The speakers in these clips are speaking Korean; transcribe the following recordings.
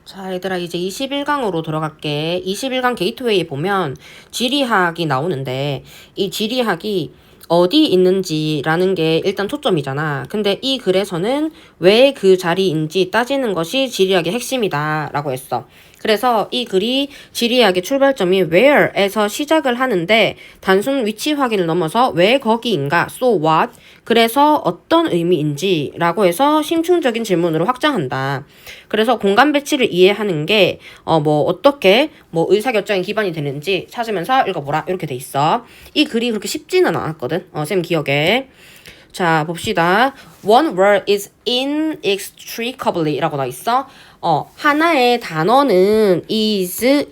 자, 얘들아, 이제 21강으로 들어갈게. 21강 게이트웨이에 보면 지리학이 나오는데, 이 지리학이 어디 있는지라는 게 일단 초점이잖아. 근데 이 글에서는 왜 그 자리인지 따지는 것이 지리학의 핵심이다 라고 했어. 그래서 이 글이 지리학의 출발점이 where에서 시작을 하는데 단순 위치 확인을 넘어서 왜 거기인가, so what, 그래서 어떤 의미인지 라고 해서 심층적인 질문으로 확장한다. 그래서 공간 배치를 이해하는 게 어떻게 의사결정에 기반이 되는지 찾으면서 읽어보라 이렇게 돼 있어. 이 글이 그렇게 쉽지는 않았거든. 쌤 기억에. 자, 봅시다. One word is inextricably 라고 나와 있어. 하나의 단어는 is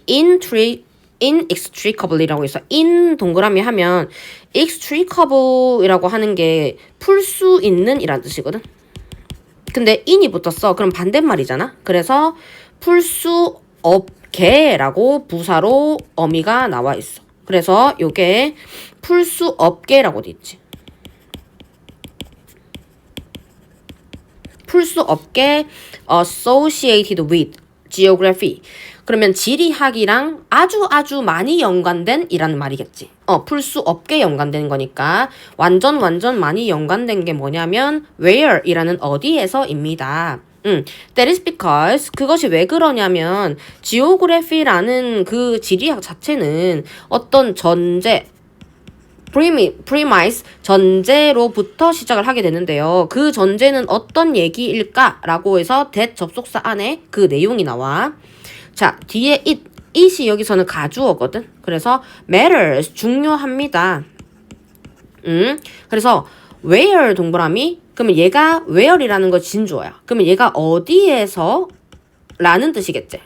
inextricably 라고 있어. in 동그라미 하면 extricable이라고 하는 게 풀 수 있는 이란 뜻이거든. 근데 in이 붙었어. 그럼 반대말이잖아. 그래서 풀 수 없게라고 부사로 어미가 나와 있어. 그래서 요게 풀 수 없게라고 돼 있지. 풀 수 없게 associated with geography. 그러면 지리학이랑 아주 많이 연관된 이라는 말이겠지. 풀 수 없게 연관된 거니까 완전 많이 연관된 게 뭐냐면 where 이라는 어디에서입니다. That is because 그것이 왜 그러냐면 geography라는 그 지리학 자체는 어떤 전제 premise, 전제로부터 시작을 하게 되는데요. 그 전제는 어떤 얘기일까? 라고 해서 that 접속사 안에 그 내용이 나와. 자, 뒤에 it이 여기서는 가주어거든. 그래서 matters, 중요합니다. 그래서 where 동그라미, 그러면 얘가 where이라는 거 진주어야. 그러면 얘가 어디에서 라는 뜻이겠지.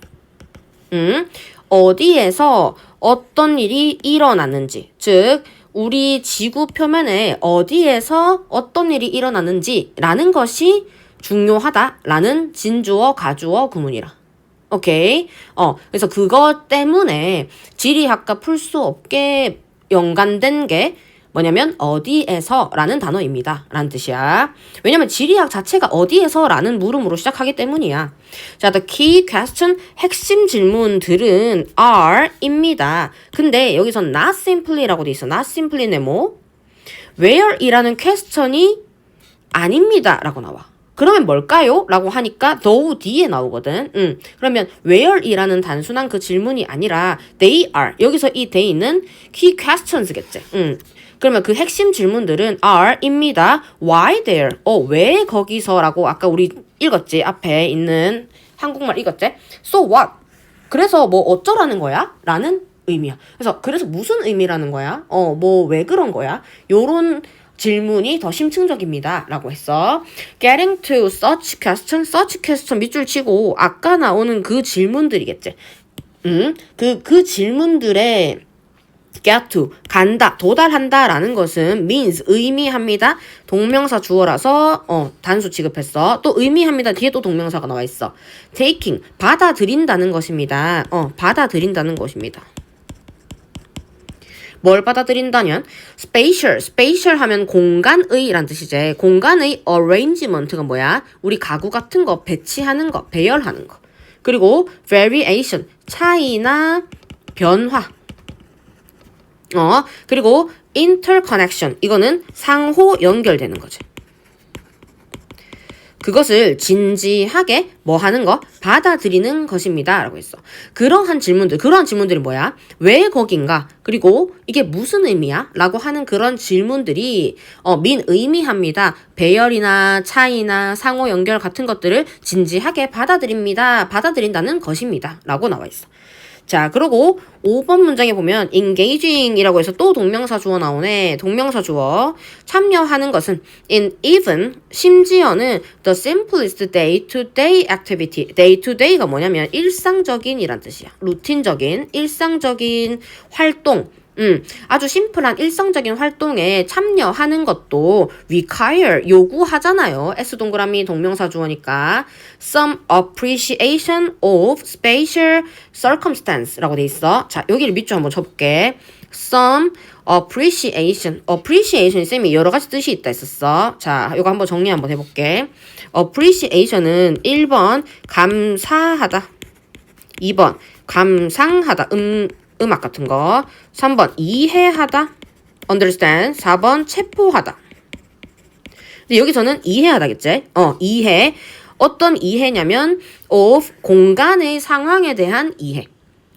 어디에서 어떤 일이 일어났는지, 즉 우리 지구 표면에 어디에서 어떤 일이 일어났는지라는 것이 중요하다라는 진주어, 가주어 구문이라. 오케이? 그래서 그것 때문에 지리학과 풀 수 없게 연관된 게 뭐냐면 어디에서 라는 단어입니다. 라는 뜻이야. 왜냐면 지리학 자체가 어디에서 라는 물음으로 시작하기 때문이야. 자, the key question, 핵심 질문들은 are 입니다. 근데 여기서 not simply라고 돼 있어. not simply는 뭐? where 이라는 question이 아닙니다. 라고 나와. 그러면 뭘까요? 라고 하니까 though 뒤에 나오거든. 그러면 where이라는 단순한 그 질문이 아니라 they are. 여기서 이 they는 key questions겠지. 그러면 그 핵심 질문들은 are입니다. Why there? 왜 거기서? 라고 아까 우리 읽었지? 앞에 있는 한국말 읽었지? So what? 그래서 뭐 어쩌라는 거야? 라는 의미야. 그래서 무슨 의미라는 거야? 왜 그런 거야? 요런 질문이 더 심층적입니다. 라고 했어. Getting to such question 밑줄 치고 아까 나오는 그 질문들이겠지. 그 질문들의 get to, 간다, 도달한다 라는 것은 means, 의미합니다. 동명사 주어라서 단수 취급했어. 또 의미합니다. 뒤에 또 동명사가 나와 있어. taking, 받아들인다는 것입니다. 받아들인다는 것입니다. 뭘 받아들인다면 spatial 하면 공간의 란 뜻이지. 공간의 arrangement가 뭐야? 우리 가구 같은 거 배치하는 거, 배열하는 거. 그리고 variation, 차이나 변화. 그리고 interconnection, 이거는 상호 연결되는 거지. 그것을 진지하게 하는 거? 받아들이는 것입니다. 라고 했어. 그러한 질문들이 뭐야? 왜 거긴가? 그리고 이게 무슨 의미야? 라고 하는 그런 질문들이 mean, 의미합니다. 배열이나 차이나 상호 연결 같은 것들을 진지하게 받아들인다는 것입니다. 라고 나와 있어. 자, 그리고 5번 문장에 보면 engaging이라고 해서 또 동명사 주어 나오네. 동명사 주어. 참여하는 것은 in even, 심지어는 the simplest day-to-day activity. day-to-day가 뭐냐면 일상적인 이란 뜻이야. 루틴적인, 일상적인 활동. 아주 심플한 일상적인 활동에 참여하는 것도 require, 요구하잖아요. S 동그라미 동명사 주어니까. Some appreciation of spatial circumstance라고 돼 있어. 자, 여기를 밑줄 한번 쳐볼게. Some appreciation. appreciation 쌤이 여러 가지 뜻이 있다 했었어. 자, 이거 한번 정리 한번 해볼게. appreciation은 1번 감사하다. 2번 감상하다 음악 같은 거. 3번 이해하다 understand. 4번 체포하다. 근데 여기서는 이해하다겠지? 이해. 어떤 이해냐면 of 공간의 상황에 대한 이해.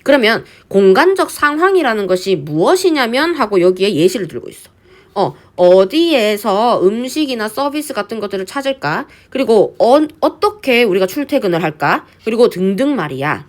그러면 공간적 상황이라는 것이 무엇이냐면 하고 여기에 예시를 들고 있어. 어디에서 음식이나 서비스 같은 것들을 찾을까? 그리고 어떻게 우리가 출퇴근을 할까? 그리고 등등 말이야.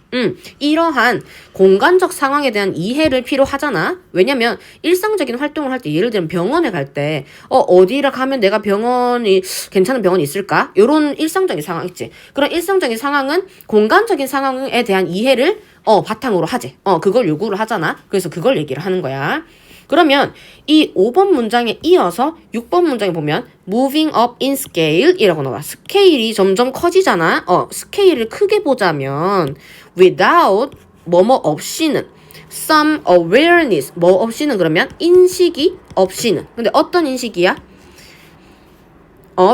이러한 공간적 상황에 대한 이해를 필요하잖아. 왜냐면 일상적인 활동을 할 때 예를 들면 병원에 갈 때 어디를 가면 내가 괜찮은 병원이 있을까? 이런 일상적인 상황 있지. 그런 일상적인 상황은 공간적인 상황에 대한 이해를 바탕으로 하지. 그걸 요구를 하잖아. 그래서 그걸 얘기를 하는 거야. 그러면 이 5번 문장에 이어서 6번 문장에 보면 moving up in scale 이라고 나와. 스케일이 점점 커지잖아. 스케일을 크게 보자면 without 뭐뭐 없이는 some awareness 뭐 없이는 그러면 인식이 없이는. 근데 어떤 인식이야?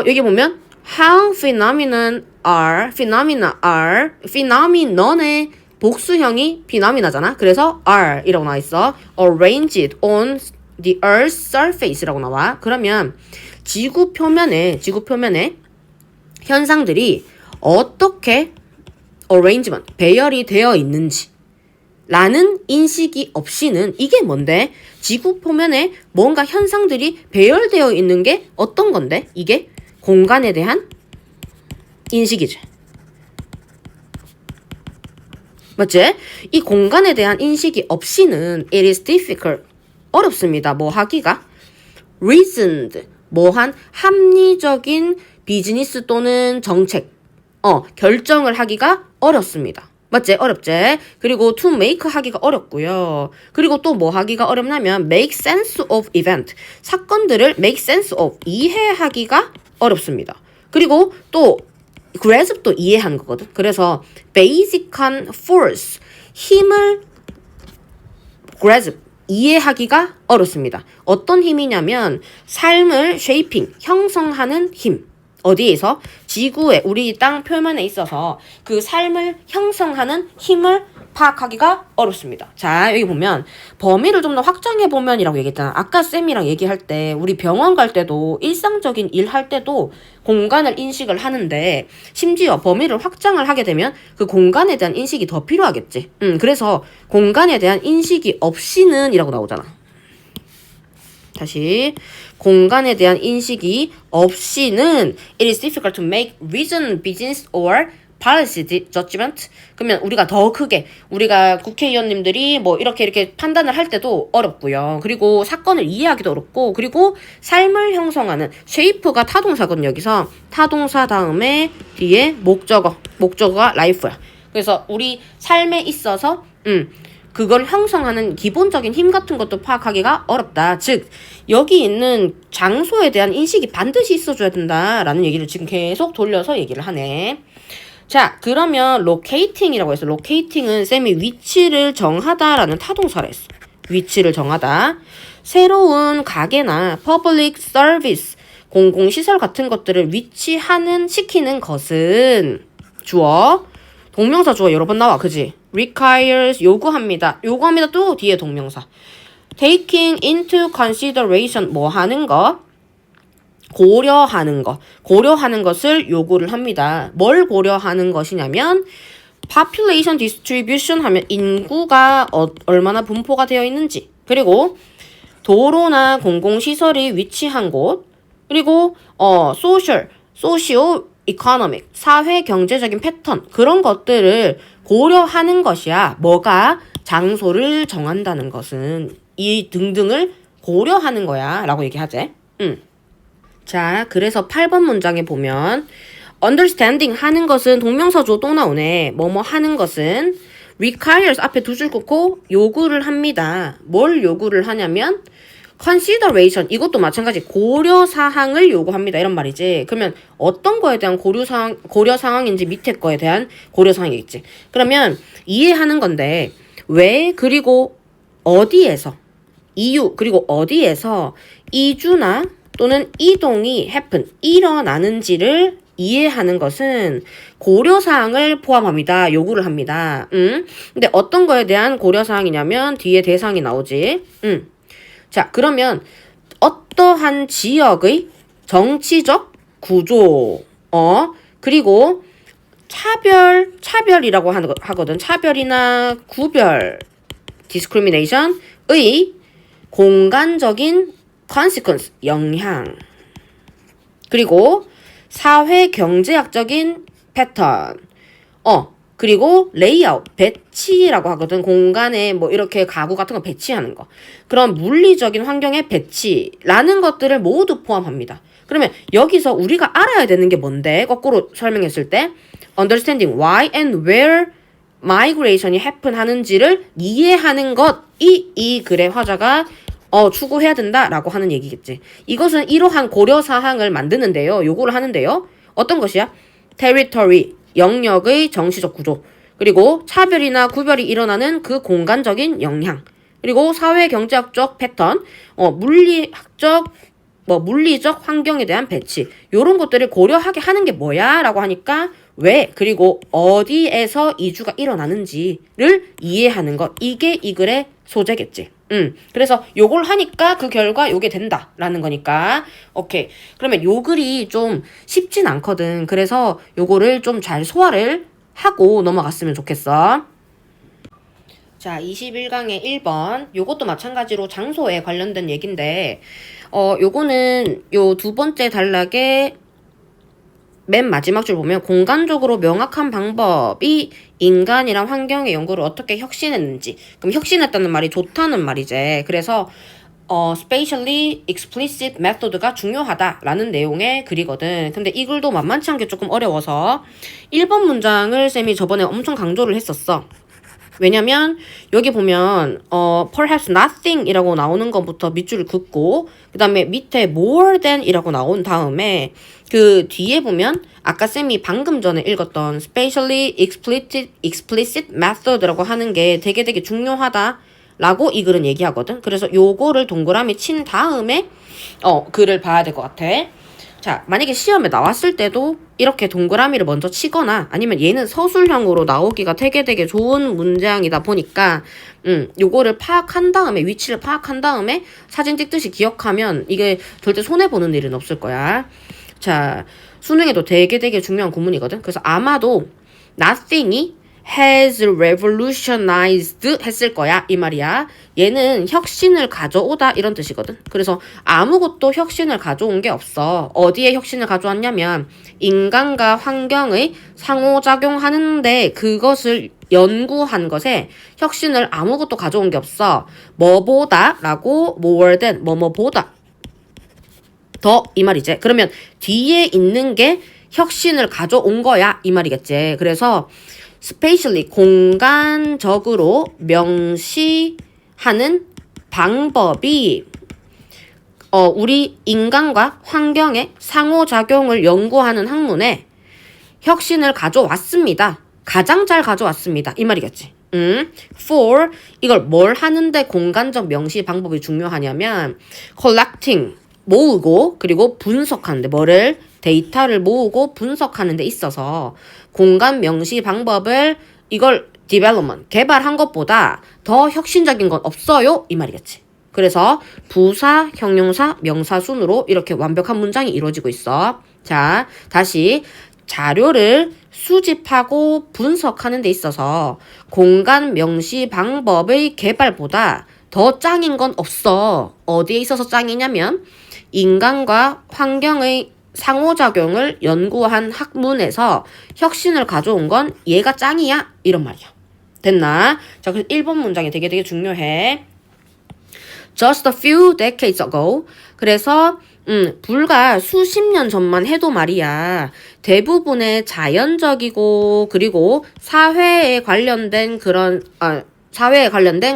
여기 보면 how phenomenon의 복수형이 phenomena잖아. 그래서 are 이라고 나와 있어. arranged on the earth's surface라고 나와. 그러면 지구 표면에 현상들이 어떻게 arrangement 배열이 되어 있는지 라는 인식이 없이는 이게 뭔데? 지구 표면에 뭔가 현상들이 배열되어 있는 게 어떤 건데? 이게 공간에 대한 인식이지. 맞지? 이 공간에 대한 인식이 없이는 it is difficult. 어렵습니다. 뭐 하기가? reasoned. 뭐한 합리적인 비즈니스 또는 정책. 결정을 하기가 어렵습니다. 맞지? 어렵지? 그리고 to make 하기가 어렵고요. 그리고 또 뭐 하기가 어렵냐면 make sense of event. 사건들을 make sense of 이해하기가 어렵습니다. 그리고 또 grasp도 이해하는 거거든. 그래서 basic한 force, 힘을 grasp, 이해하기가 어렵습니다. 어떤 힘이냐면 삶을 shaping, 형성하는 힘. 어디에서? 지구에 우리 땅 표면에 있어서 그 삶을 형성하는 힘을 파악하기가 어렵습니다. 자, 여기 보면 범위를 좀 더 확장해보면 이라고 얘기했잖아. 아까 쌤이랑 얘기할 때 우리 병원 갈 때도 일상적인 일 할 때도 공간을 인식을 하는데 심지어 범위를 확장을 하게 되면 그 공간에 대한 인식이 더 필요하겠지. 그래서 공간에 대한 인식이 없이는 이라고 나오잖아. 다시 공간에 대한 인식이 없이는 it is difficult to make reasoned business or policy judgment. 그러면 우리가 더 크게 우리가 국회의원님들이 뭐 이렇게 판단을 할 때도 어렵고요. 그리고 사건을 이해하기도 어렵고 그리고 삶을 형성하는 shape가 타동사거든요. 여기서 타동사 다음에 뒤에 목적어가 life야. 그래서 우리 삶에 있어서 그걸 형성하는 기본적인 힘 같은 것도 파악하기가 어렵다. 즉 여기 있는 장소에 대한 인식이 반드시 있어줘야 된다라는 얘기를 지금 계속 돌려서 얘기를 하네. 자, 그러면 locating이라고 했어. locating은 쌤이 위치를 정하다라는 타동사를 했어. 위치를 정하다. 새로운 가게나 public service, 공공시설 같은 것들을 시키는 것은 주어, 동명사 주어 여러 번 나와. 그지? requires, 요구합니다. 요구합니다 또 뒤에 동명사. taking into consideration, 뭐 하는 거? 고려하는 거. 고려하는 것을 요구를 합니다. 뭘 고려하는 것이냐면 population distribution 하면 인구가 얼마나 분포가 되어 있는지, 그리고 도로나 공공시설이 위치한 곳, 그리고 socio economic, 사회 경제적인 패턴, 그런 것들을 고려하는 것이야. 뭐가? 장소를 정한다는 것은 이 등등을 고려하는 거야 라고 얘기하지. 자, 그래서 8번 문장에 보면 understanding 하는 것은 동명사 주어 또 나오네. 뭐뭐 하는 것은 requires 앞에 두 줄 긋고 요구를 합니다. 뭘 요구를 하냐면 consideration, 이것도 마찬가지 고려사항을 요구합니다 이런 말이지. 그러면 어떤 거에 대한 고려사항인지 밑에 거에 대한 고려사항이겠지. 그러면 이해하는 건데 왜 그리고 어디에서, 이유 그리고 어디에서 이주나 또는 이동이 happen, 일어나는지를 이해하는 것은 고려사항을 포함합니다. 요구를 합니다. 근데 어떤 거에 대한 고려사항이냐면 뒤에 대상이 나오지. 자, 그러면 어떠한 지역의 정치적 구조, 그리고 차별이라고 하거든. 차별이나 구별, discrimination의 공간적인 consequence, 영향. 그리고 사회 경제학적인 패턴. 그리고 레이아웃, 배치라고 하거든. 공간에 뭐 이렇게 가구 같은 거 배치하는 거. 그런 물리적인 환경의 배치라는 것들을 모두 포함합니다. 그러면 여기서 우리가 알아야 되는 게 뭔데? 거꾸로 설명했을 때 understanding why and where migration이 happen 하는지를 이해하는 것이 이 글의 화자가 추구해야 된다라고 하는 얘기겠지. 이것은 이러한 고려사항을 만드는데요. 요구를 하는데요. 어떤 것이야? territory, 영역의 정치적 구조. 그리고 차별이나 구별이 일어나는 그 공간적인 영향. 그리고 사회 경제학적 패턴, 물리적 환경에 대한 배치. 요런 것들을 고려하게 하는 게 뭐야? 라고 하니까 왜, 그리고 어디에서 이주가 일어나는지를 이해하는 것. 이게 이 글의 소재겠지. 그래서 요걸 하니까 그 결과 요게 된다라는 거니까. 오케이. 그러면 요 글이 좀 쉽진 않거든. 그래서 요거를 좀 잘 소화를 하고 넘어갔으면 좋겠어. 자, 21강의 1번. 요것도 마찬가지로 장소에 관련된 얘긴데, 요거는 요 두 번째 단락의 맨 마지막 줄 보면 공간적으로 명확한 방법이 인간이랑 환경의 연구를 어떻게 혁신했는지. 그럼 혁신했다는 말이 좋다는 말이지. 그래서 spatially explicit method가 중요하다라는 내용의 글이거든. 근데 이 글도 만만치 않게 조금 어려워서 1번 문장을 쌤이 저번에 엄청 강조를 했었어. 왜냐면 여기 보면 perhaps nothing 이라고 나오는 것부터 밑줄을 긋고 그 다음에 밑에 more than 이라고 나온 다음에 그 뒤에 보면 아까 쌤이 방금 전에 읽었던 spatially explicit method라고 하는 게 되게 중요하다 라고 이 글은 얘기하거든. 그래서 요거를 동그라미 친 다음에 글을 봐야 될 것 같아. 자, 만약에 시험에 나왔을 때도 이렇게 동그라미를 먼저 치거나 아니면 얘는 서술형으로 나오기가 되게 좋은 문장이다 보니까 요거를 파악한 다음에 위치를 파악한 다음에 사진 찍듯이 기억하면 이게 절대 손해보는 일은 없을 거야. 자, 수능에도 되게 중요한 구문이거든. 그래서 아마도 nothing이 has revolutionized 했을 거야 이 말이야. 얘는 혁신을 가져오다 이런 뜻이거든. 그래서 아무것도 혁신을 가져온 게 없어. 어디에 혁신을 가져왔냐면 인간과 환경의 상호작용하는데 그것을 연구한 것에 혁신을 아무것도 가져온 게 없어. 뭐보다 라고 more than 뭐뭐보다 더 이 말이지. 그러면 뒤에 있는 게 혁신을 가져온 거야 이 말이겠지. 그래서 spatially 공간적으로 명시하는 방법이 우리 인간과 환경의 상호작용을 연구하는 학문에 혁신을 가져왔습니다. 가장 잘 가져왔습니다. 이 말이겠지. for 이걸 뭘 하는데 공간적 명시 방법이 중요하냐면 collecting 모으고 그리고 분석하는데 뭐를 데이터를 모으고 분석하는 데 있어서 공간 명시 방법을 이걸 development 개발한 것보다 더 혁신적인 건 없어요 이 말이겠지. 그래서 부사, 형용사, 명사 순으로 이렇게 완벽한 문장이 이루어지고 있어. 자, 다시 자료를 수집하고 분석하는 데 있어서 공간 명시 방법의 개발보다 더 짱인 건 없어. 어디에 있어서 짱이냐면 인간과 환경의 상호작용을 연구한 학문에서 혁신을 가져온 건 얘가 짱이야 이런 말이야. 됐나? 자, 그래서 1번 문장이 되게 중요해. Just a few decades ago. 그래서 불과 수십 년 전만 해도 말이야. 대부분의 자연적이고 그리고 사회에 관련된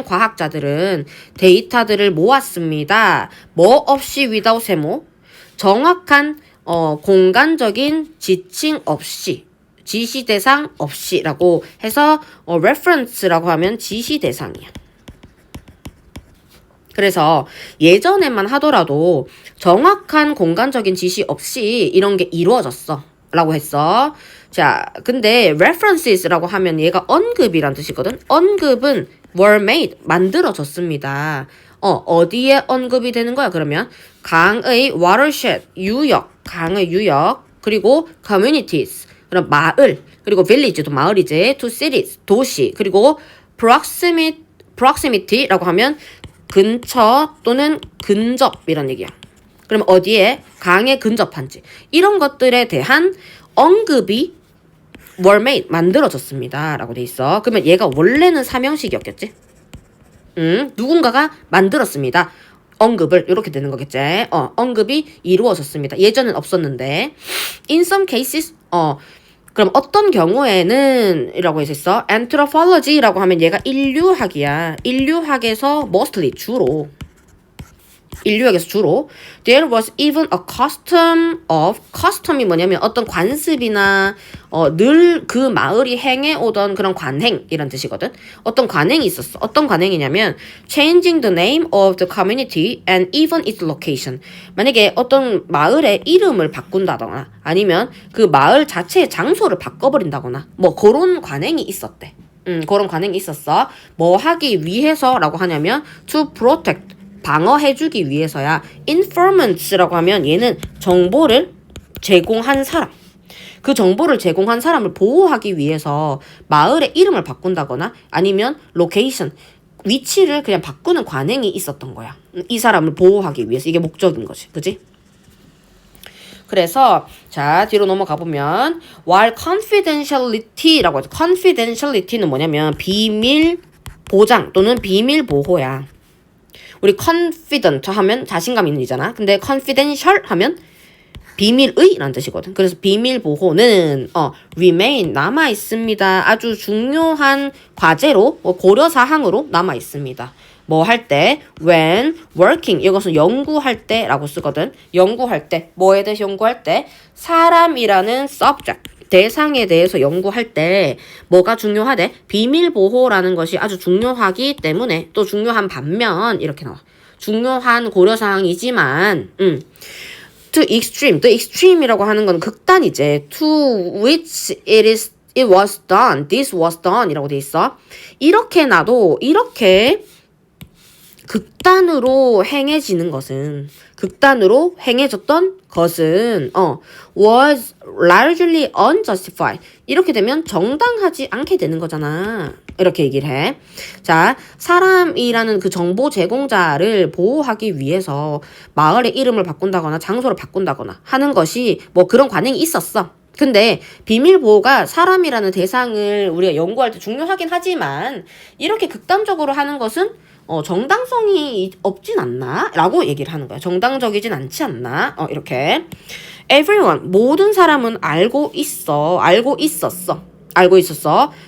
과학자들은 데이터들을 모았습니다. 뭐 없이 without 세모. 정확한 공간적인 지칭 없이 지시 대상 없이라고 해서 reference라고 하면 지시 대상이야. 그래서 예전에만 하더라도 정확한 공간적인 지시 없이 이런 게 이루어졌어. 라고 했어. 자, 근데 references라고 하면 얘가 언급이란 뜻이거든. 언급은 were made, 만들어졌습니다. 어디에 언급이 되는 거야? 그러면 강의 watershed, 유역, 강의 유역, 그리고 communities, 그럼 마을, 그리고 village도 마을이지, to cities, 도시, 그리고 proximity라고 하면 근처 또는 근접이란 얘기야. 그럼 어디에 강에 근접한지 이런 것들에 대한 언급이 were made, 만들어졌습니다 라고 돼 있어. 그러면 얘가 원래는 사명식이었겠지? 누군가가 만들었습니다. 언급을 이렇게 되는 거겠지. 언급이 이루어졌습니다. 예전엔 없었는데 in some cases 그럼 어떤 경우에는 이라고 했었어. anthropology라고 하면 얘가 인류학이야. 인류학에서 mostly 주로 인류학에서 주로 there was even a custom이 뭐냐면 어떤 관습이나 늘 그 마을이 행해오던 그런 관행이란 뜻이거든. 어떤 관행이 있었어. 어떤 관행이냐면 changing the name of the community and even its location. 만약에 어떤 마을의 이름을 바꾼다거나 아니면 그 마을 자체의 장소를 바꿔버린다거나 뭐 그런 관행이 있었대. 그런 관행이 있었어. 뭐 하기 위해서라고 하냐면 to protect, 방어해주기 위해서야. informants라고 하면 얘는 정보를 제공한 사람. 그 정보를 제공한 사람을 보호하기 위해서 마을의 이름을 바꾼다거나 아니면 location, 위치를 그냥 바꾸는 관행이 있었던 거야. 이 사람을 보호하기 위해서. 이게 목적인 거지. 그지? 그래서 자 뒤로 넘어가 보면 while confidentiality라고 하죠. confidentiality는 뭐냐면 비밀 보장 또는 비밀 보호야. 우리 confident 하면 자신감 있는 이잖아. 근데 confidential 하면 비밀의 라는 뜻이거든. 그래서 비밀 보호는 remain 남아 있습니다. 아주 중요한 과제로 고려 사항으로 남아 있습니다. 뭐 할 때 when working 이것은 연구할 때라고 쓰거든. 연구할 때 뭐에 대해서 연구할 때 사람이라는 subject 대상에 대해서 연구할 때 뭐가 중요하대? 비밀 보호라는 것이 아주 중요하기 때문에 또 중요한 반면 이렇게 나와. 중요한 고려사항이지만 to extreme이라고 하는 건 극단이지. to which it was done, this was done 이라고 돼 있어. 이렇게 나도 이렇게 극단으로 행해지는 것은 극단으로 행해졌던 것은 was largely unjustified. 이렇게 되면 정당하지 않게 되는 거잖아. 이렇게 얘기를 해. 자, 사람이라는 그 정보 제공자를 보호하기 위해서 마을의 이름을 바꾼다거나 장소를 바꾼다거나 하는 것이 뭐 그런 관행이 있었어. 근데 비밀 보호가 사람이라는 대상을 우리가 연구할 때 중요하긴 하지만 이렇게 극단적으로 하는 것은 정당성이 없진 않나? 라고 얘기를 하는 거야. 정당적이진 않지 않나? 이렇게. Everyone, 모든 사람은 알고 있었어.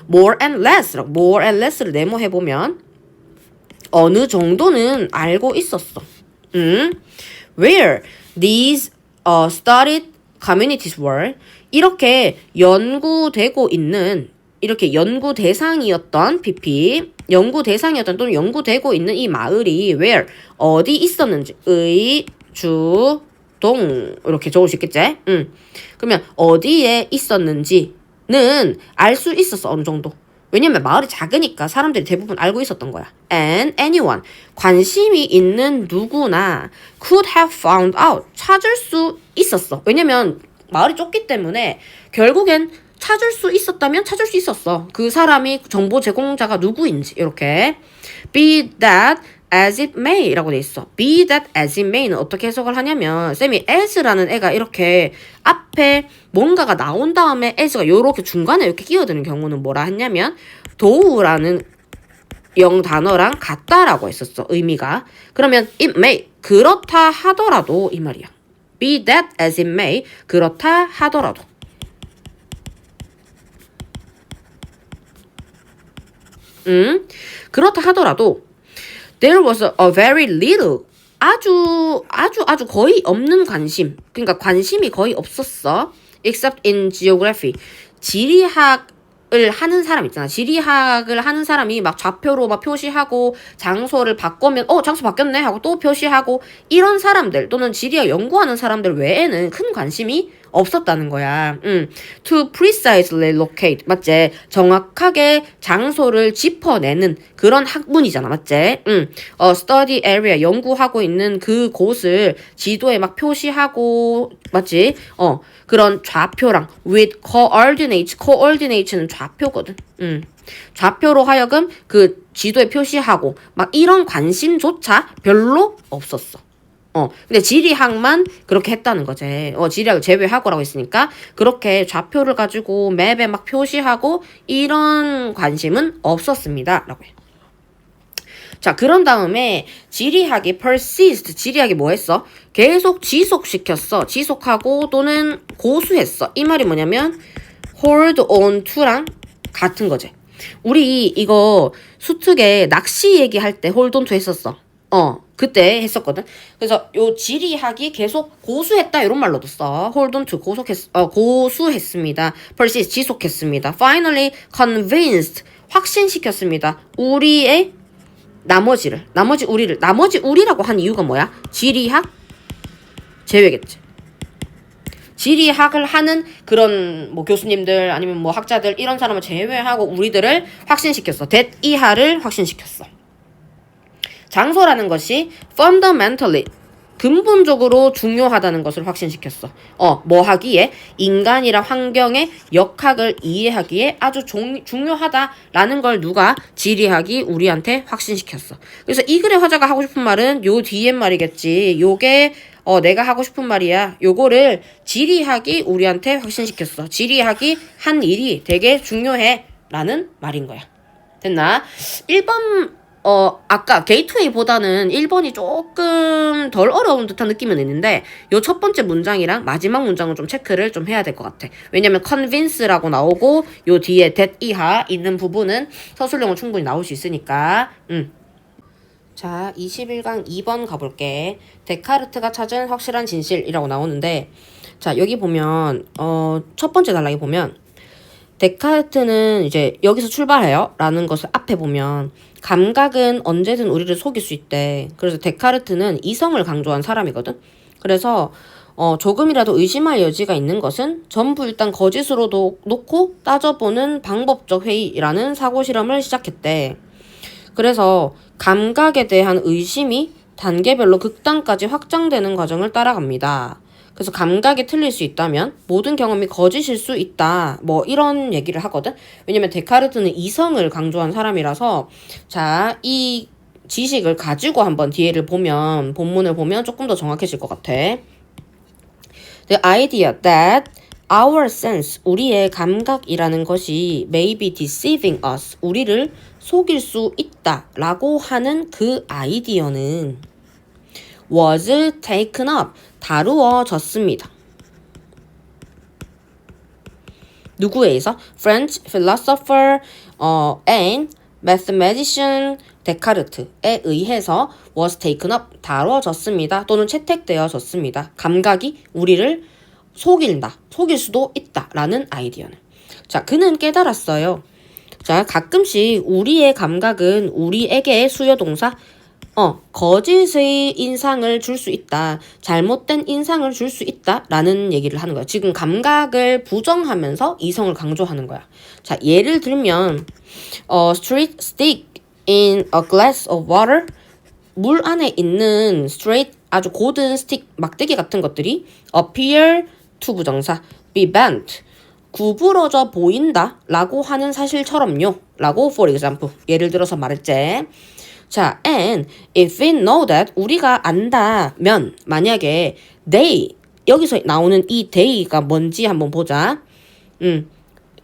more and less를 네모해보면 어느 정도는 알고 있었어. Where these studied communities were 이렇게 연구되고 있는 이렇게 연구 대상이었던 PP 연구 대상이었던 또는 연구되고 있는 이 마을이 where 어디 있었는지 의, 주, 동 이렇게 적을 수 있겠지? 그러면 어디에 있었는지는 알 수 있었어 어느 정도. 왜냐면 마을이 작으니까 사람들이 대부분 알고 있었던 거야. And anyone 관심이 있는 누구나 could have found out 찾을 수 있었어. 왜냐면 마을이 좁기 때문에 결국엔 찾을 수 있었다면 찾을 수 있었어. 그 사람이 정보 제공자가 누구인지 이렇게 be that as it may 라고 돼 있어. be that as it may는 어떻게 해석을 하냐면 쌤이 as라는 애가 이렇게 앞에 뭔가가 나온 다음에 as가 요렇게 중간에 이렇게 끼어드는 경우는 뭐라 했냐면 도우라는 단어랑 같다라고 했었어. 의미가. 그러면 it may 그렇다 하더라도 이 말이야. be that as it may 그렇다 하더라도 그렇다 하더라도 there was a very little 아주 거의 없는 관심. 그러니까 관심이 거의 없었어. except in geography. 지리학을 하는 사람 있잖아. 지리학을 하는 사람이 막 좌표로 막 표시하고 장소를 바꾸면 장소 바뀌었네 하고 또 표시하고 이런 사람들 또는 지리학 연구하는 사람들 외에는 큰 관심이 없었다는 거야. To precisely locate. 맞지? 정확하게 장소를 짚어내는 그런 학문이잖아. 맞지? study area. 연구하고 있는 그 곳을 지도에 막 표시하고, 맞지? 그런 좌표랑 with coordinates. coordinate는 좌표거든. 좌표로 하여금 그 지도에 표시하고 막 이런 관심조차 별로 없었어. 근데 지리학만 그렇게 했다는 거지. 지리학을 제외하고라고 했으니까 그렇게 좌표를 가지고 맵에 막 표시하고 이런 관심은 없었습니다. 라고 해. 자, 그런 다음에 지리학이 persist, 지리학이 뭐 했어? 계속 지속시켰어. 지속하고 또는 고수했어. 이 말이 뭐냐면 hold on to랑 같은 거지. 우리 이거 수특에 낚시 얘기할 때 hold on to 했었어. 그때 했었거든. 그래서 요 지리학이 계속 고수했다 이런 말로도 써. hold on to 고수했습니다. persist 지속했습니다. finally convinced 확신시켰습니다. 우리의 나머지 우리라고 한 이유가 뭐야? 지리학 제외겠지. 지리학을 하는 그런 뭐 교수님들 아니면 뭐 학자들 이런 사람을 제외하고 우리들을 확신시켰어. that 이하를 확신시켰어. 장소라는 것이 fundamentally 근본적으로 중요하다는 것을 확신시켰어. 뭐 하기에? 인간이랑 환경의 역학을 이해하기에 아주 중요하다라는 걸 누가? 지리학이 우리한테 확신시켰어. 그래서 이 글의 화자가 하고 싶은 말은 요 뒤에 말이겠지. 요게 내가 하고 싶은 말이야. 요거를 지리학이 우리한테 확신시켰어. 지리학이 한 일이 되게 중요해 라는 말인 거야. 됐나? 1번 아까 게이트웨이보다는 1번이 조금 덜 어려운 듯한 느낌은 있는데 요 첫 번째 문장이랑 마지막 문장은 좀 체크를 좀 해야 될 것 같아. 왜냐면 convince라고 나오고 요 뒤에 that 이하 있는 부분은 서술형은 충분히 나올 수 있으니까. 자, 21강 2번 가볼게. 데카르트가 찾은 확실한 진실이라고 나오는데 자, 여기 보면 첫 번째 단락에 보면 데카르트는 이제 여기서 출발해요 라는 것을 앞에 보면 감각은 언제든 우리를 속일 수 있대. 그래서 데카르트는 이성을 강조한 사람이거든. 그래서 조금이라도 의심할 여지가 있는 것은 전부 일단 거짓으로 놓고 따져보는 방법적 회의라는 사고실험을 시작했대. 그래서 감각에 대한 의심이 단계별로 극단까지 확장되는 과정을 따라갑니다. 그래서 감각이 틀릴 수 있다면 모든 경험이 거짓일 수 있다. 뭐 이런 얘기를 하거든. 왜냐면 데카르트는 이성을 강조한 사람이라서 자, 이 지식을 가지고 한번 뒤에를 보면 본문을 보면 조금 더 정확해질 것 같아. The idea that our sense, 우리의 감각이라는 것이 may be deceiving us, 우리를 속일 수 있다 라고 하는 그 아이디어는 was taken up, 다루어졌습니다. 누구에 의해서? French philosopher and mathematician 데카르트에 의해서 was taken up, 다뤄졌습니다. 또는 채택되어졌습니다. 감각이 우리를 속인다, 속일 수도 있다 라는 아이디어는. 자, 그는 깨달았어요. 자, 가끔씩 우리의 감각은 우리에게 수요동사 거짓의 인상을 줄 수 있다. 잘못된 인상을 줄 수 있다. 라는 얘기를 하는 거야. 지금 감각을 부정하면서 이성을 강조하는 거야. 자, 예를 들면 straight stick in a glass of water. 물 안에 있는 straight 아주 고든 스틱, 막대기 같은 것들이 appear to 부정사, be bent 구부러져 보인다 라고 하는 사실처럼요. 라고 for example 예를 들어서 말했지. 자, and if we know that 우리가 안다면 만약에 they 여기서 나오는 이 they가 뭔지 한번 보자.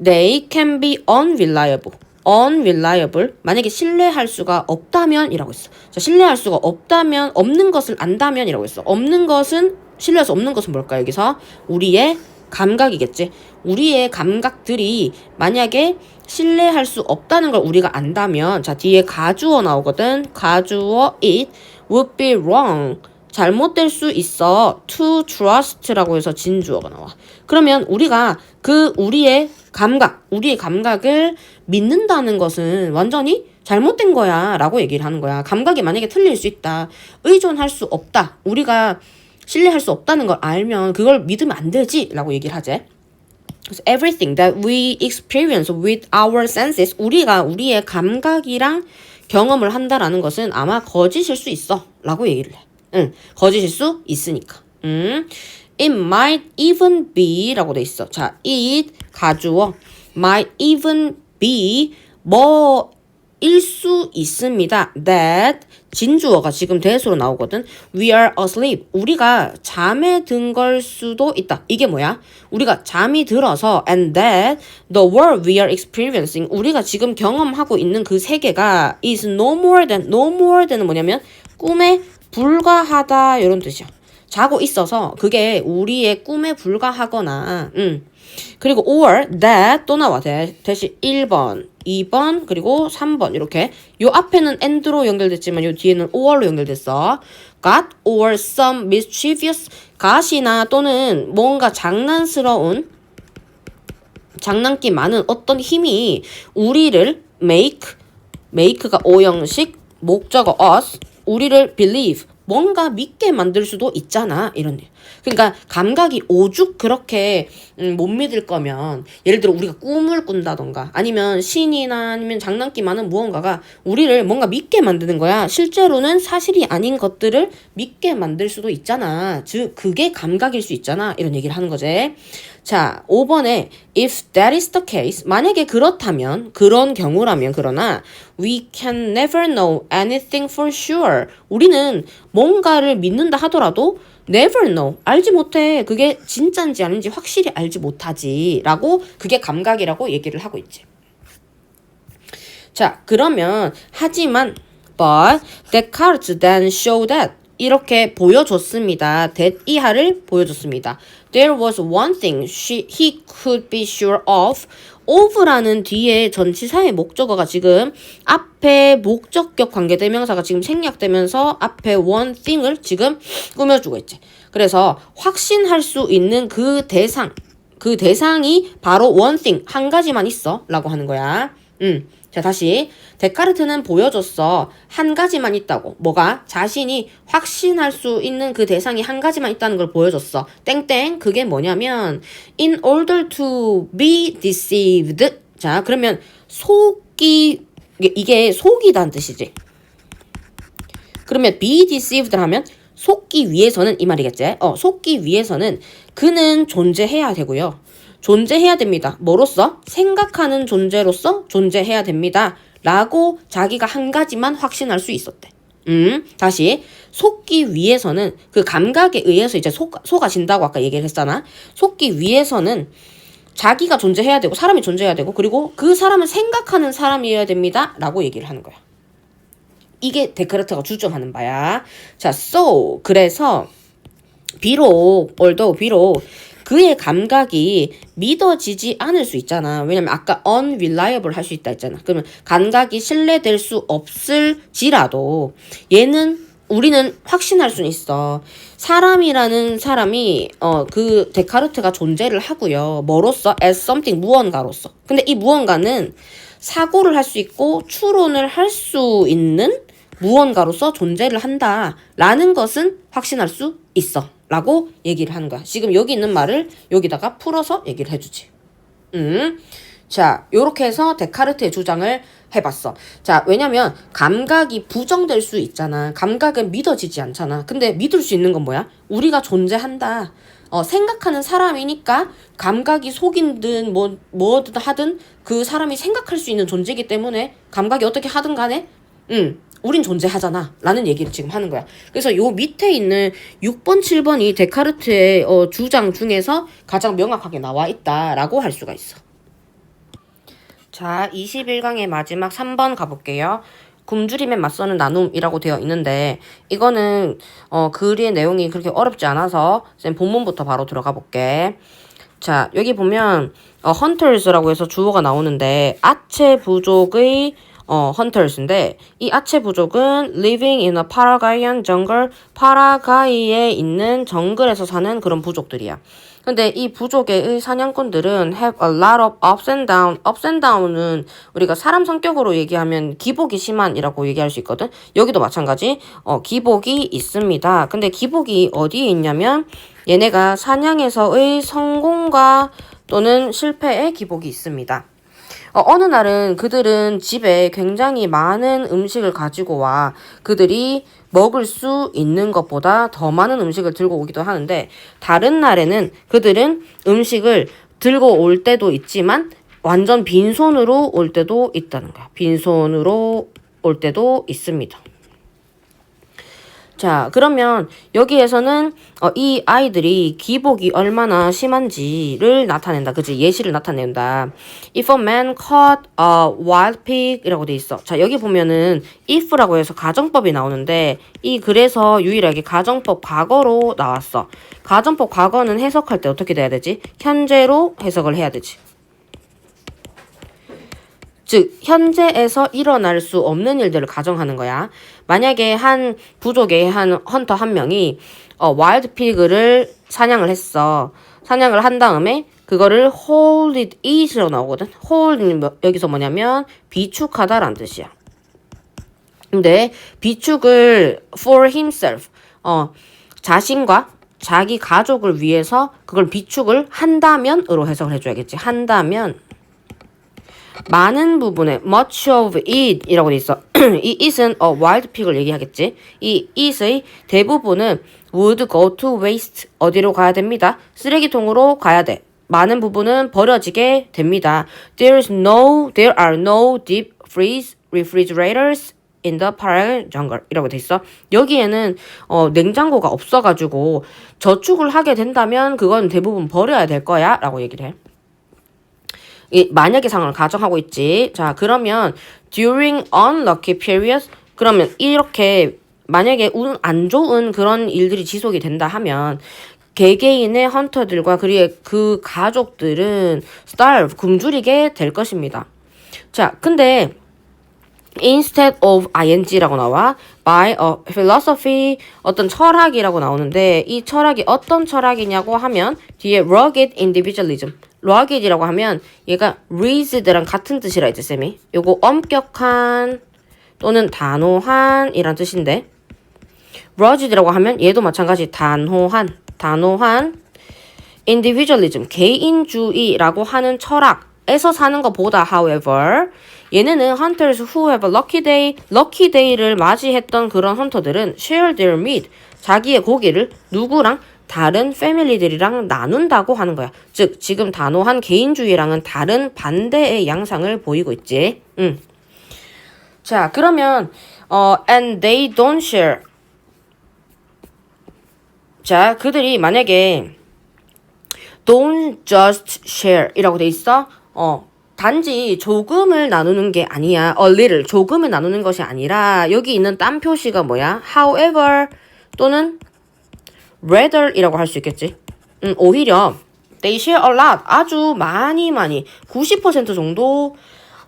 They can be unreliable. unreliable 만약에 신뢰할 수가 없다면 이라고 했어. 자, 신뢰할 수가 없다면 없는 것을 안다면 이라고 했어. 없는 것은 신뢰할 수 없는 것은 뭘까? 여기서 우리의 감각이겠지. 우리의 감각들이 만약에 신뢰할 수 없다는 걸 우리가 안다면 자, 뒤에 가주어 나오거든. 가주어 it would be wrong. 잘못될 수 있어. to trust라고 해서 진주어가 나와. 그러면 우리가 그 우리의 감각을 믿는다는 것은 완전히 잘못된 거야 라고 얘기를 하는 거야. 감각이 만약에 틀릴 수 있다. 의존할 수 없다. 우리가 신뢰할 수 없다는 걸 알면 그걸 믿으면 안 되지 라고 얘기를 하지. 그래서 everything that we experience with our senses, 우리가 우리의 감각이랑 경험을 한다라는 것은 아마 거짓일 수 있어 라고 얘기를 해. 응, 거짓일 수 있으니까. It might even be 라고 돼 있어. 자, it 가주어 might even be 뭐일 수 있습니다. That 진주어가 지금 대수로 나오거든. We are asleep. 우리가 잠에 든 걸 수도 있다. 이게 뭐야? 우리가 잠이 들어서 and that the world we are experiencing, 우리가 지금 경험하고 있는 그 세계가 is no more than은 뭐냐면 꿈에 불과하다 이런 뜻이야. 자고 있어서 그게 우리의 꿈에 불과하거나 그리고 or that 또 나와 대신 1번 2번 그리고 3번 이렇게 요 앞에는 and로 연결됐지만 요 뒤에는 or로 연결됐어. got or some mischievous, got이나 또는 뭔가 장난기 많은 어떤 힘이 우리를 make가 오형식 목적어 us 우리를 believe 뭔가 믿게 만들 수도 있잖아 이런 일. 그러니까 감각이 오죽 그렇게 못 믿을 거면 예를 들어 우리가 꿈을 꾼다던가 아니면 신이나 아니면 장난기 많은 무언가가 우리를 뭔가 믿게 만드는 거야. 실제로는 사실이 아닌 것들을 믿게 만들 수도 있잖아. 즉 그게 감각일 수 있잖아 이런 얘기를 하는 거지. 자 5번에 if that is the case, 만약에 그렇다면 그런 경우라면 그러나 we can never know anything for sure, 우리는 뭔가를 믿는다 하더라도 never know, 알지 못해. 그게 진짜인지 아닌지 확실히 알지 못하지 라고 그게 감각이라고 얘기를 하고 있지. 자 그러면 하지만 but Descartes then showed that, 이렇게 보여줬습니다. that 이하를 보여줬습니다. There was one thing he could be sure of. of라는 뒤에 전치사의 목적어가 지금 앞에 목적격 관계대명사가 지금 생략되면서 앞에 one thing을 지금 꾸며주고 있지. 그래서 확신할 수 있는 그 대상이 바로 one thing, 한 가지만 있어 라고 하는 거야. 자 다시 데카르트는 보여줬어. 한 가지만 있다고. 뭐가? 자신이 확신할 수 있는 그 대상이 한 가지만 있다는 걸 보여줬어. 땡땡 그게 뭐냐면 in order to be deceived. 자 그러면 이게 속이다는 뜻이지. 그러면 be deceived 하면 속기 위해서는 이 말이겠지. 속기 위해서는 그는 존재해야 되고요. 존재해야 됩니다. 뭐로써? 생각하는 존재로서 존재해야 됩니다. 라고 자기가 한 가지만 확신할 수 있었대. 다시 속기 위해서는 그 감각에 의해서 이제 속아진다고 아까 얘기를 했잖아. 속기 위해서는 자기가 존재해야 되고 사람이 존재해야 되고 그리고 그 사람은 생각하는 사람이어야 됩니다. 라고 얘기를 하는 거야. 이게 데카르트가 주장하는 바야. 자, so 그래서 비록 그의 감각이 믿어지지 않을 수 있잖아. 왜냐면 아까 unreliable 할 수 있다 했잖아. 그러면 감각이 신뢰될 수 없을지라도 우리는 확신할 수는 있어. 사람이라는 사람이 그 데카르트가 존재를 하고요. 뭐로써? as something, 무언가로서. 근데 이 무언가는 사고를 할 수 있고 추론을 할 수 있는 무언가로서 존재를 한다라는 것은 확신할 수 있어. 라고 얘기를 하는 거야. 지금 여기 있는 말을 여기다가 풀어서 얘기를 해주지. 자, 요렇게 해서 데카르트의 주장을 해봤어. 자, 왜냐면 감각이 부정될 수 있잖아. 감각은 믿어지지 않잖아. 근데 믿을 수 있는 건 뭐야? 우리가 존재한다. 생각하는 사람이니까 감각이 속이든 뭐든 하든 그 사람이 생각할 수 있는 존재이기 때문에 감각이 어떻게 하든 간에 우린 존재하잖아 라는 얘기를 지금 하는 거야. 그래서 요 밑에 있는 6번, 7번이 데카르트의 주장 중에서 가장 명확하게 나와 있다라고 할 수가 있어. 자, 21강의 마지막 3번 가볼게요. 굶주림에 맞서는 나눔이라고 되어 있는데 이거는 글의 내용이 그렇게 어렵지 않아서 본문부터 바로 들어가 볼게. 자, 여기 보면 헌터스라고 해서 주어가 나오는데 아체 부족의 헌터스인데 이 아체 부족은 living in a Paraguayan jungle, 파라과이에 있는 정글에서 사는 그런 부족들이야. 근데 이 부족의 사냥꾼들은 have a lot of ups and down. ups and down은 우리가 사람 성격으로 얘기하면 기복이 심한이라고 얘기할 수 있거든. 여기도 마찬가지. 기복이 있습니다. 근데 기복이 어디에 있냐면 얘네가 사냥에서의 성공과 또는 실패의 기복이 있습니다. 어느 날은 그들은 집에 굉장히 많은 음식을 가지고 와 그들이 먹을 수 있는 것보다 더 많은 음식을 들고 오기도 하는데 다른 날에는 그들은 음식을 들고 올 때도 있지만 완전 빈손으로 올 때도 있다는 거야. 빈손으로 올 때도 있습니다. 자, 그러면 여기에서는 이 아이들이 기복이 얼마나 심한지를 나타낸다. 그치? 예시를 나타낸다. If a man caught a wild pig 이라고 돼 있어. 자, 여기 보면은 if라고 해서 가정법이 나오는데 이 글에서 유일하게 가정법 과거로 나왔어. 가정법 과거는 해석할 때 어떻게 돼야 되지? 현재로 해석을 해야 되지. 즉 현재에서 일어날 수 없는 일들을 가정하는 거야. 만약에 한 부족의 한 헌터 한 명이 와일드 피그를 사냥을 했어. 사냥을 한 다음에 그거를 hold it eat라고 나오거든. hold는 여기서 뭐냐면 비축하다라는 뜻이야. 근데 비축을 for himself 자신과 자기 가족을 위해서 그걸 비축을 한다면으로 해석을 해줘야겠지. 한다면 많은 부분에 much of it 이라고 돼 있어. 이 it은 wild pig을 얘기하겠지. 이 it의 대부분은 would go to waste 어디로 가야 됩니다. 쓰레기통으로 가야 돼. 많은 부분은 버려지게 됩니다. There are no deep freeze refrigerators in the parallel jungle 이라고 돼 있어. 여기에는 냉장고가 없어가지고 저축을 하게 된다면 그건 대부분 버려야 될 거야 라고 얘기를 해. 이 만약의 상황을 가정하고 있지. 자, 그러면 during unlucky periods 그러면 이렇게 만약에 운 안 좋은 그런 일들이 지속이 된다 하면 개개인의 헌터들과 그 가족들은 starve 굶주리게 될 것입니다. 자, 근데 instead of ing라고 나와 by a philosophy 어떤 철학이라고 나오는데 이 철학이 어떤 철학이냐고 하면 뒤에 rugged individualism rugged이라고 하면 얘가 rigid랑 같은 뜻이라 했지 쌤이. 요거 엄격한 또는 단호한 이란 뜻인데 rugged이라고 하면 얘도 마찬가지 단호한 individualism 개인주의라고 하는 철학에서 사는 것보다 however 얘네는 hunters who have a lucky day를 맞이했던 그런 헌터들은 share their meat 자기의 고기를 누구랑 다른 패밀리들이랑 나눈다고 하는 거야. 즉 지금 단호한 개인주의랑은 다른 반대의 양상을 보이고 있지. 자, 그러면 and they don't share. 자, 그들이 만약에 don't just share 이라고 돼 있어. 단지 조금을 나누는 게 아니야. a little 조금을 나누는 것이 아니라 여기 있는 딴 표시가 뭐야? however 또는 rather 이라고 할 수 있겠지. 오히려 they share a lot 아주 많이 90% 정도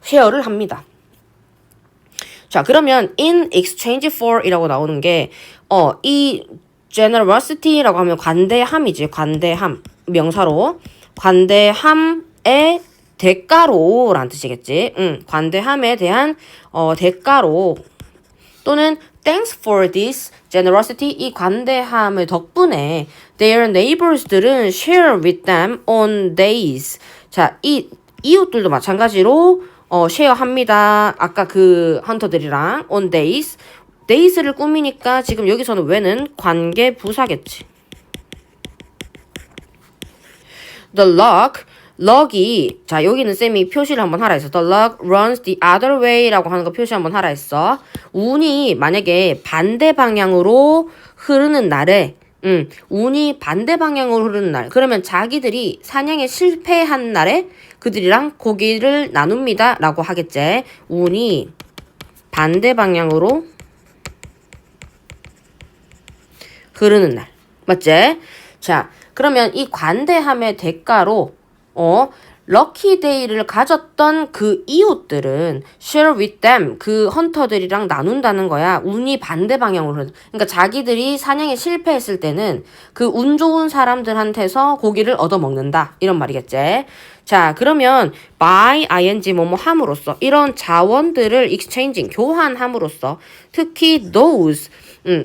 쉐어를 합니다. 자, 그러면 in exchange for 이라고 나오는 게 이 generosity라고 하면 관대함이지. 관대함 명사로 관대함의 대가로 라는 뜻이겠지. 관대함에 대한 대가로 또는 thanks for this generosity 이 관대함의 덕분에 their neighbors들은 share with them on days. 자, 이 이웃들도 마찬가지로 쉐어합니다. 아까 그 헌터들이랑 on days. days를 꾸미니까 지금 여기서는 왜는 관계 부사겠지. The luck이 자 여기는 쌤이 표시를 한번 하라 했어. The luck runs the other way라고 하는 거 표시 한번 하라 했어. 운이 만약에 반대 방향으로 흐르는 날에 운이 반대 방향으로 흐르는 날 그러면 자기들이 사냥에 실패한 날에 그들이랑 고기를 나눕니다 라고 하겠지. 운이 반대 방향으로 흐르는 날 맞지? 자, 그러면 이 관대함의 대가로 럭키 데이를 가졌던 그 이웃들은 share with them, 그 헌터들이랑 나눈다는 거야. 운이 반대 방향으로. 그러니까 자기들이 사냥에 실패했을 때는 그 운 좋은 사람들한테서 고기를 얻어먹는다. 이런 말이겠지. 자, 그러면 by ing 뭐뭐 함으로써 이런 자원들을 exchanging, 교환함으로써 특히 those,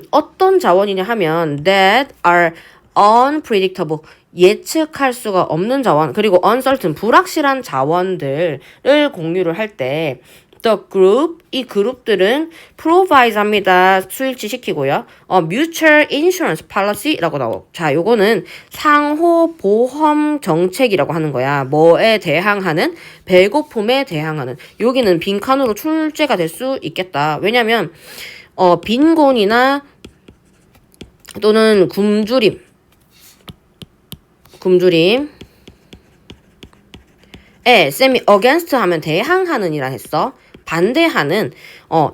어떤 자원이냐 하면 that are unpredictable, 예측할 수가 없는 자원, 그리고 uncertain, 불확실한 자원들을 공유를 할 때 the group, 이 그룹들은 provide 합니다. 수일치 시키고요. mutual insurance policy라고 나오고. 자, 요거는 상호 보험 정책이라고 하는 거야. 뭐에 대항하는? 배고픔에 대항하는. 여기는 빈칸으로 출제가 될 수 있겠다. 왜냐면 빈곤이나 또는 굶주림 쌤이 against 하면 대항하는 이라 했어. 반대하는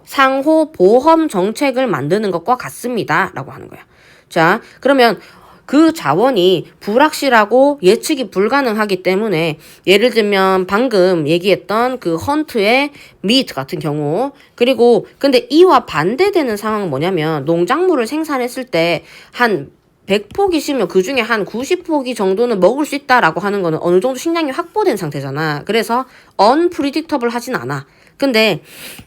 상호 보험 정책을 만드는 것과 같습니다. 라고 하는 거야. 자, 그러면 그 자원이 불확실하고 예측이 불가능하기 때문에 예를 들면 방금 얘기했던 그 헌트의 meat 같은 경우, 그리고 근데 이와 반대되는 상황은 뭐냐면 농작물을 생산했을 때 한 100포기시면 그 중에 한 90포기 정도는 먹을 수 있다라고 하는 거는 어느 정도 식량이 확보된 상태잖아. 그래서 unpredictable 하진 않아. 근데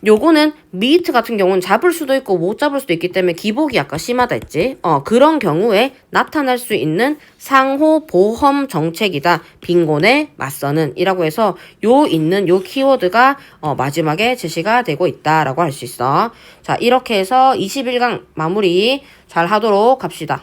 요거는 미트 같은 경우는 잡을 수도 있고 못 잡을 수도 있기 때문에 기복이 약간 심하다 했지. 그런 경우에 나타날 수 있는 상호 보험 정책이다. 빈곤에 맞서는 이라고 해서 요 키워드가 마지막에 제시가 되고 있다라고 할 수 있어. 자, 이렇게 해서 21강 마무리 잘 하도록 합시다.